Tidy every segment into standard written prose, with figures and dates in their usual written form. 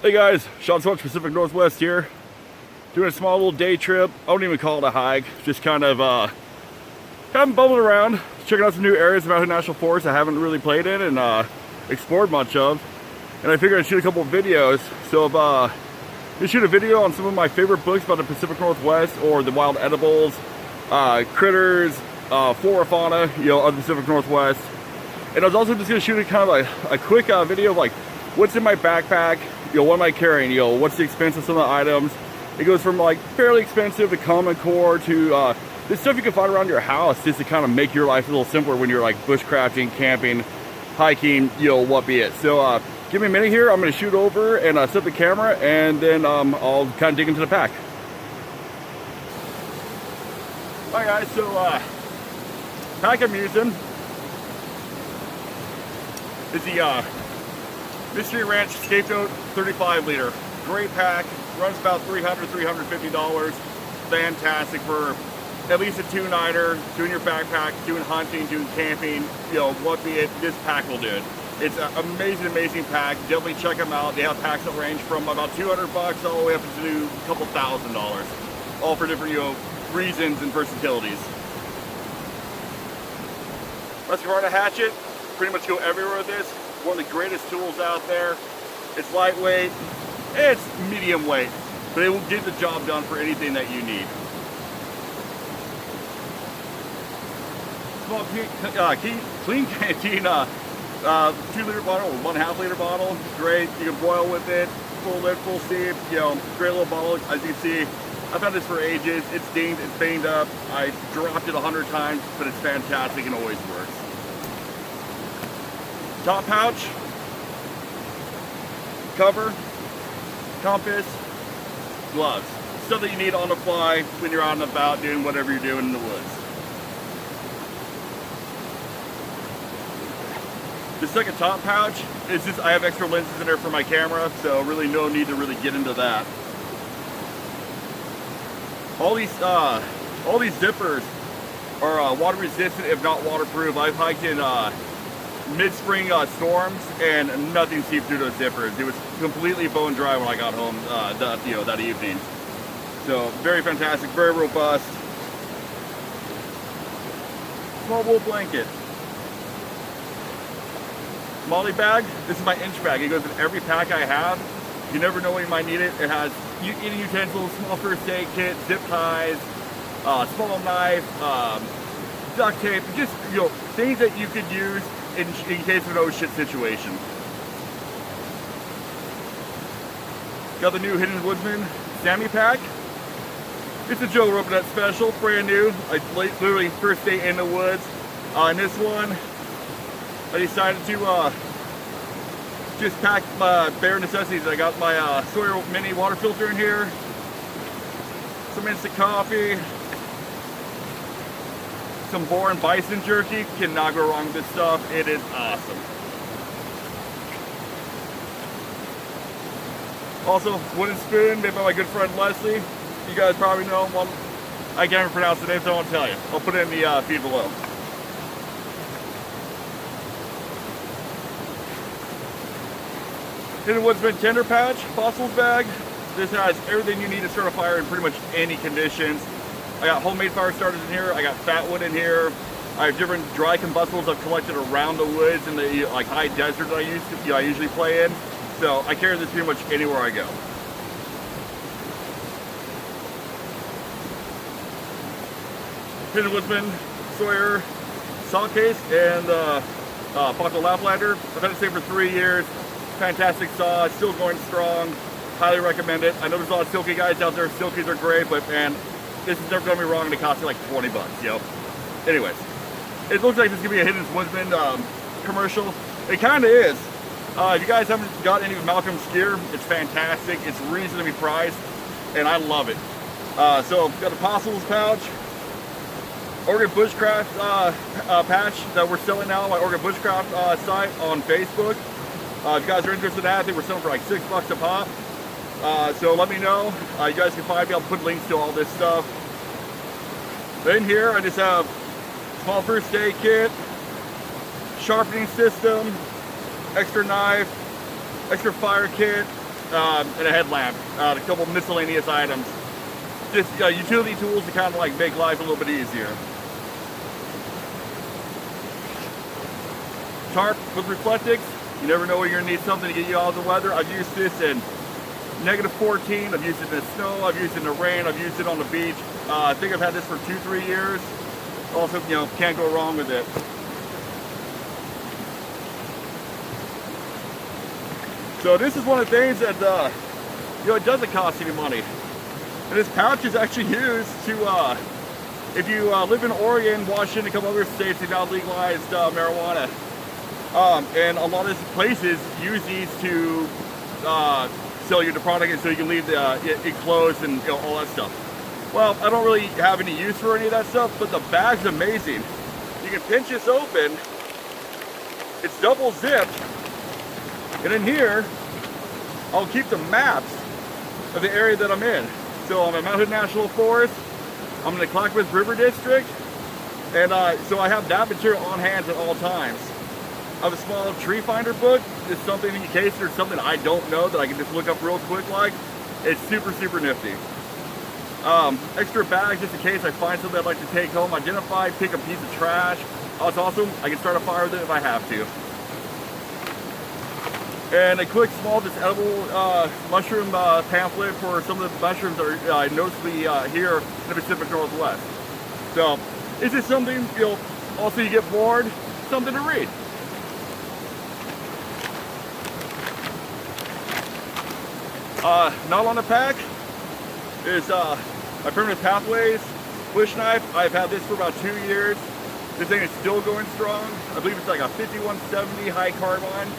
Hey guys, Sean Swatch, Pacific Northwest here. Doing a small little day trip. I wouldn't even call it a hike. Just kind of bumming around, checking out some new areas of Mountain National Forest I haven't really played in and explored much of. And I figured I'd shoot a couple of videos. So if you shoot a video on some of my favorite books about the Pacific Northwest or the wild edibles, critters, flora, fauna, of the Pacific Northwest. And I was also just gonna shoot a kind of a quick video of like what's in my backpack. What am I carrying? What's the expense of some of the items? It goes from like fairly expensive to common core to the stuff you can find around your house just to kind of make your life a little simpler when you're like bushcrafting, camping, hiking, what be it. So give me a minute here. I'm going to shoot over and set up the camera, and then I'll kind of dig into the pack. Alright guys, so pack I'm using is the Mystery Ranch Scapegoat 35 liter. Great pack, runs about $350. Fantastic for at least a 2-nighter, doing your backpack, doing hunting, doing camping, what be it, this pack will do it. It's an amazing pack. Definitely check them out. They have packs that range from about $200 all the way up to a couple $1,000, all for different, reasons and versatilities. Let's go on a hatchet. Pretty much go everywhere with this. One of the greatest tools out there. It's lightweight, it's medium weight, but it will get the job done for anything that you need. Small clean canteen 2-liter bottle or 1.5 liter bottle. Great, you can boil with it, full lid, full steam, great little bottle. As you can see, I've had this for ages. It's dinged, it's banged up. I dropped it 100 times, but it's fantastic and always works. Top pouch, cover, compass, gloves. Stuff that you need on the fly when you're out and about doing whatever you're doing in the woods. The second top pouch is just, I have extra lenses in there for my camera, so really no need to really get into that. All these zippers are water resistant, if not waterproof. I've hiked in mid-spring storms and nothing seeped through those zippers. It was completely bone dry when I got home that evening. So very fantastic, very robust. Small wool blanket. Molly bag. This is my inch bag. It goes in every pack I have. You never know when you might need it. It has eating utensils, small first aid kit, zip ties, small knife, duct tape, just things that you could use in case of an oh shit situation. Got the new Hidden Woodsman Sammy pack. It's a Joe Robinet special, brand new. I literally first day in the woods. In this one, I decided to just pack my bare necessities. I got my Sawyer mini water filter in here, some instant coffee, some boar and bison jerky. Cannot go wrong with this stuff. It is awesome. Also, wooden spoon made by my good friend Leslie. You guys probably know him. Well, I can't even pronounce the name, so I won't tell you. I'll put it in the feed below. Hidden Woodsman Tender Patch Fossils bag. This has everything you need to start a fire in pretty much any conditions. I got homemade fire starters in here. I got fat wood in here. I have different dry combustibles I've collected around the woods in the high desert that I usually play in. So I carry this pretty much anywhere I go. Hidden Woodsman Sawyer saw case and Buckle Laplander. I've had it same for 3 years. Fantastic saw, still going strong. Highly recommend it. I know there's a lot of silky guys out there. Silkies are great, but man, this is never gonna be wrong, and it costs you like 20 bucks, Anyways, it looks like this is gonna be a Hidden Woodsman commercial. It kind of is. If you guys haven't got any of Malcolm's gear, it's fantastic. It's reasonably priced, and I love it. So got a Apostles pouch, Oregon Bushcraft patch that we're selling now on my Oregon Bushcraft site on Facebook. If you guys are interested in that, I think we're selling for like $6 a pop. So let me know. You guys can find me. I'll put links to all this stuff. Then here I just have small first aid kit, sharpening system, extra knife, extra fire kit, and a headlamp, a couple miscellaneous items. Just utility tools to kind of like make life a little bit easier. Tarp with reflectix. You never know when you're gonna need something to get you out of the weather. I've used this in -14. I've used it in the snow. I've used it in the rain. I've used it on the beach. I think I've had this for 2-3 years. Also, you know, can't go wrong with it. So this is one of the things that you know, it doesn't cost any money. And this pouch is actually used to, if you live in Oregon, Washington, a couple other states, they've now legalized marijuana. And a lot of places use these to sell you the product, and so you can leave it closed and, you know, all that stuff. Well, I don't really have any use for any of that stuff, but the bag's amazing. You can pinch this open. It's double zipped. And in here, I'll keep the maps of the area that I'm in. So I'm at Mount Hood National Forest. I'm in the Clackamas River District. And so I have that material on hand at all times. I have a small tree finder book. It's something in case there's something I don't know that I can just look up real quick like. It's super, super nifty. Extra bags just in case I find something I'd like to take home, identify, pick a piece of trash. Oh, it's awesome. I can start a fire with it if I have to. And a quick small just edible mushroom pamphlet for some of the mushrooms that are noticeably here in the Pacific Northwest. So it's just something, you know, also you get bored, something to read. Not on the pack is my Permanent Pathways bush knife. I've had this for about 2 years. This thing is still going strong. I believe it's like a 5170 high carbine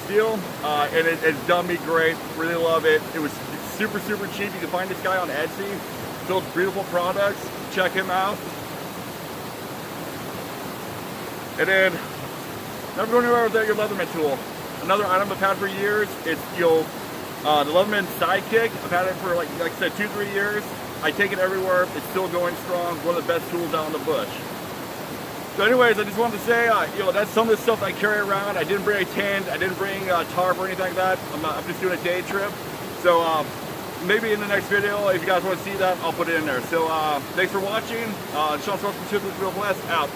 steel, and it's done me great. Really love it. It was super, super cheap. You can find this guy on Etsy. Builds beautiful products. Check him out. And then, never go anywhere without your Leatherman tool. Another item I've had for years. It's the Leatherman Sidekick. I've had it for like I said, 2-3 years. I take it everywhere. It's still going strong. One of the best tools out in the bush. So anyways, I just wanted to say, you know, that's some of the stuff I carry around. I didn't bring a tent. I didn't bring a tarp or anything like that. I'm just doing a day trip. So maybe in the next video, if you guys want to see that, I'll put it in there. So thanks for watching. Sean Swanson, Real Blessed, out.